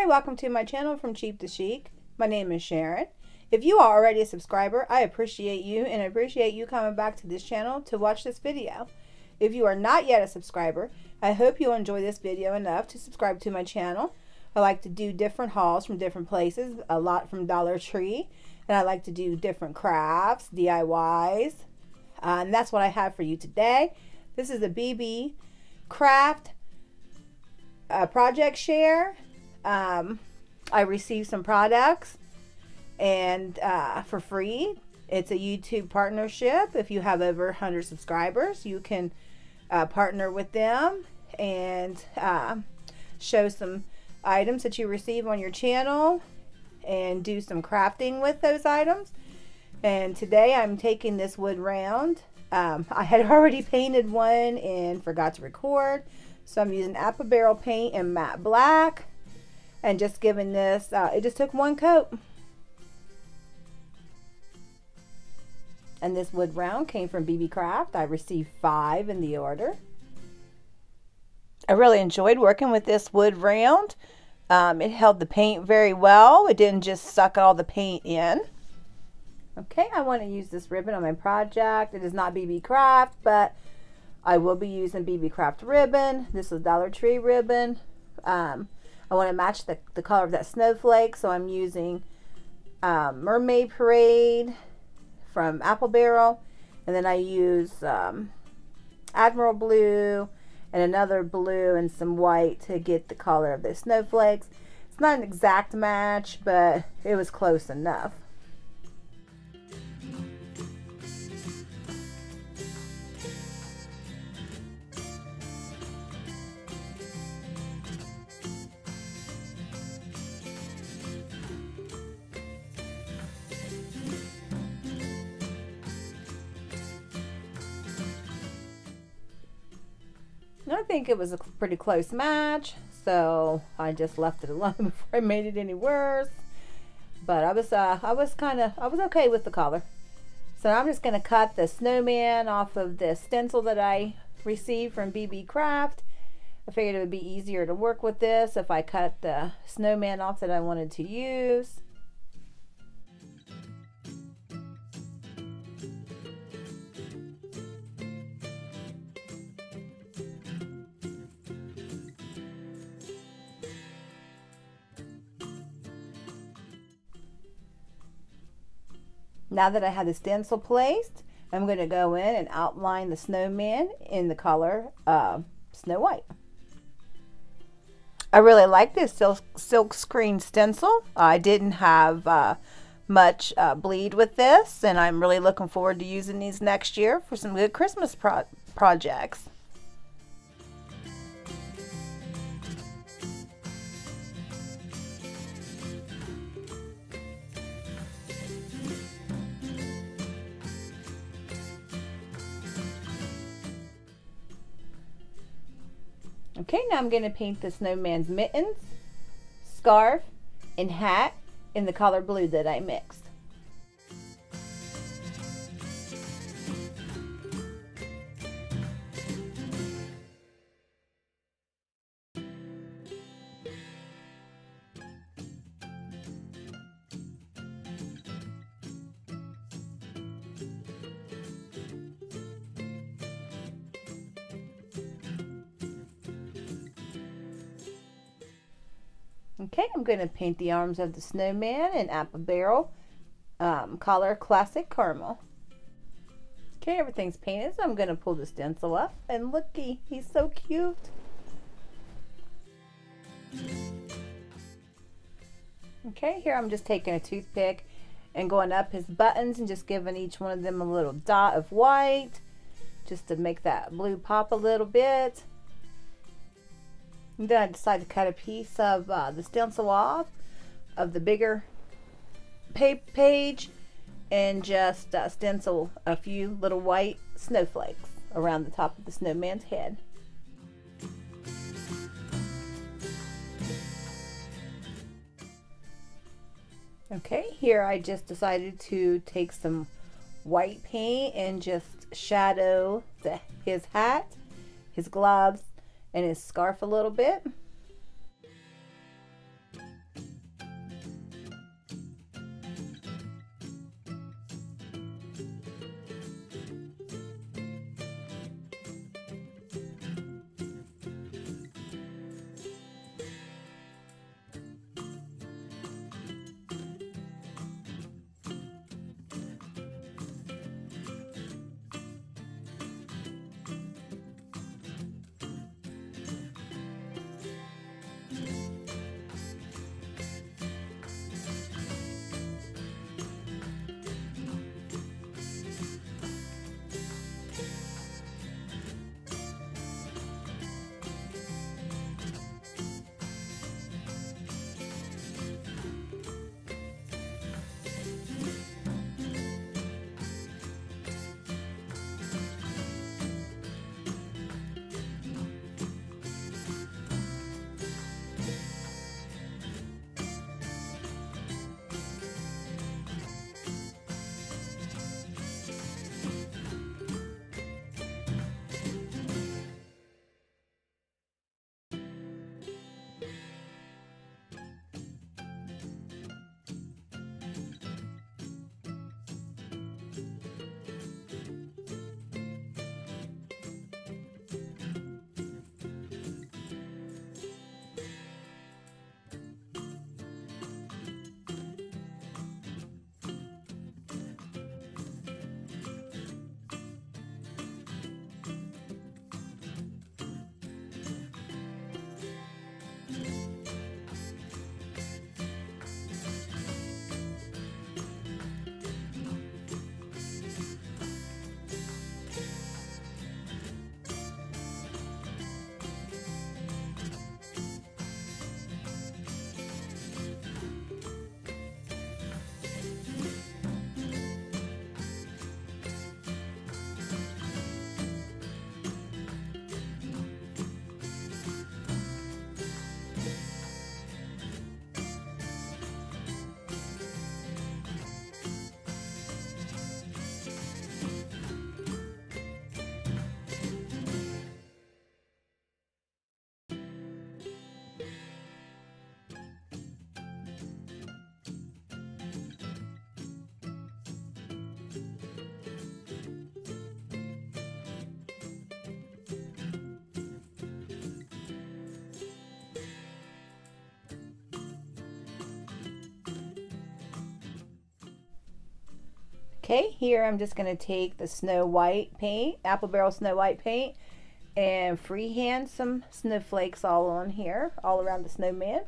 Hi, welcome to my channel From Cheap to Chic. My name is Sharon. If you are already a subscriber, I appreciate you and I appreciate you coming back to this channel to watch this video. If you are not yet a subscriber, I hope you'll enjoy this video enough to subscribe to my channel. I like to do different hauls from different places, a lot from Dollar Tree, and I like to do different crafts, DIYs, and that's what I have for you today. This is a Beebeecraft project share. I received some products and for free. It's a YouTube partnership. If you have over 100 subscribers, you can partner with them and show some items that you receive on your channel and do some crafting with those items. And today I'm taking this wood round. I had already painted one and forgot to record, so I'm using apple barrel paint and matte black and just giving this it just took one coat. And this wood round came from Beebeecraft. I received 5 in the order. I really enjoyed working with this wood round. It held the paint very well. It didn't just suck all the paint in. Okay, I want to use this ribbon on my project. It is not Beebeecraft, but I will be using Beebeecraft ribbon. This is Dollar Tree ribbon. I want to match the color of that snowflake, so I'm using Mermaid Parade from Apple Barrel, and then I use Admiral Blue and another blue and some white to get the color of the snowflakes. It's not an exact match, but it was close enough. I think it was a pretty close match, so I just left it alone before I made it any worse. But I was okay with the color. So I'm just gonna cut the snowman off of the stencil that I received from Beebeecraft. I figured it would be easier to work with this if I cut the snowman off that I wanted to use. Now that I have the stencil placed, I'm going to go in and outline the snowman in the color Snow White. I really like this silk screen stencil. I didn't have much bleed with this, and I'm really looking forward to using these next year for some good Christmas projects. Okay, now I'm going to paint the snowman's mittens, scarf, and hat in the color blue that I mixed. Okay, I'm going to paint the arms of the snowman in apple barrel color classic caramel. Okay, everything's painted, so I'm going to pull the stencil up, and looky, he's so cute. Okay, here I'm just taking a toothpick and going up his buttons and just giving each one of them a little dot of white just to make that blue pop a little bit. And then I decided to cut a piece of the stencil off of the bigger page and just stencil a few little white snowflakes around the top of the snowman's head. Okay, here I just decided to take some white paint and just shadow his hat, his gloves, and his scarf a little bit. Okay, here I'm just going to take the Snow White paint, Apple Barrel Snow White paint, and freehand some snowflakes all on here, all around the snowman.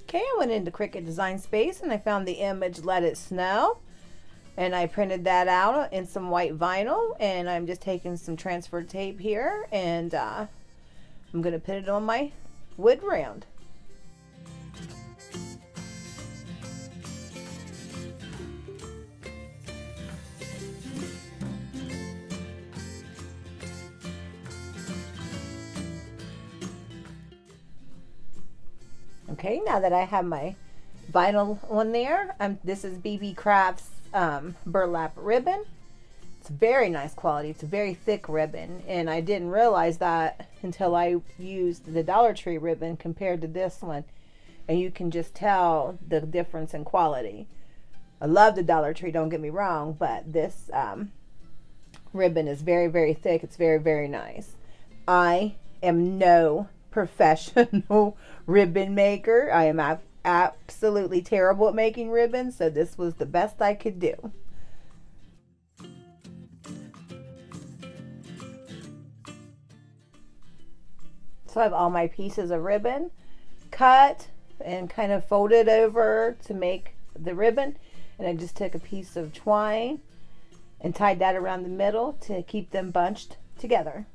Okay, I went into Cricut Design Space and I found the image Let It Snow, and I printed that out in some white vinyl, and I'm just taking some transfer tape here, and I'm going to put it on my wood round. Okay, now that I have my vinyl on there, this is Beebeecraft's burlap ribbon. It's very nice quality. It's a very thick ribbon, and I didn't realize that until I used the Dollar Tree ribbon compared to this one, and you can just tell the difference in quality. I love the Dollar Tree, don't get me wrong, but this ribbon is very, very thick. It's very, very nice. I am no professional ribbon maker. I am absolutely terrible at making ribbons, so this was the best I could do. So I have all my pieces of ribbon cut and kind of folded over to make the ribbon, and I just took a piece of twine and tied that around the middle to keep them bunched together.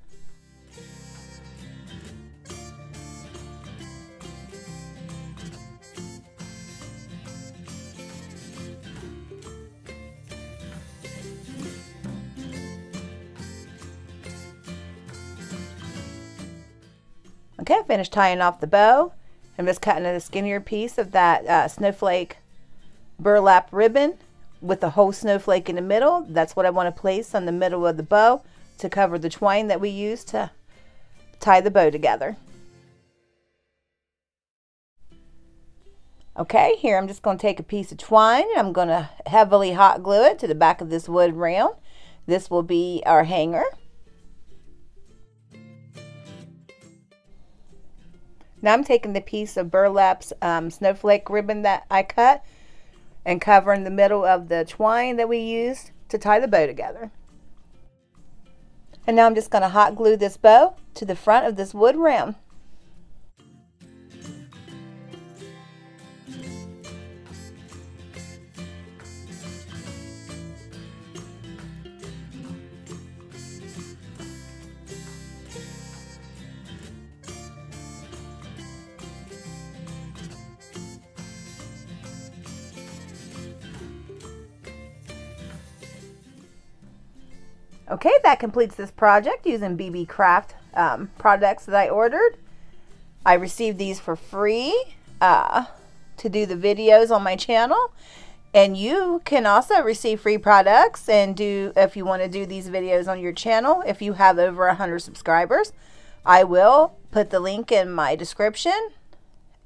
Okay, I finished tying off the bow. I'm just cutting a skinnier piece of that snowflake burlap ribbon with the whole snowflake in the middle. That's what I want to place on the middle of the bow to cover the twine that we use to tie the bow together. Okay, here I'm just going to take a piece of twine and I'm going to heavily hot glue it to the back of this wood round. This will be our hanger. Now I'm taking the piece of burlap's snowflake ribbon that I cut and covering the middle of the twine that we used to tie the bow together. And now I'm just going to hot glue this bow to the front of this wood round. Okay, that completes this project using Beebeecraft products that I ordered. I received these for free to do the videos on my channel. And you can also receive free products and if you want to do these videos on your channel, if you have over 100 subscribers. I will put the link in my description,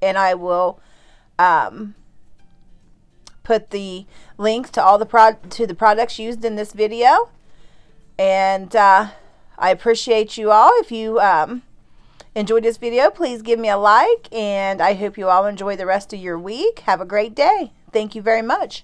and I will put the links to all the products used in this video. And I appreciate you all. If you enjoyed this video, please give me a like, and I hope you all enjoy the rest of your week. Have a great day. Thank you very much.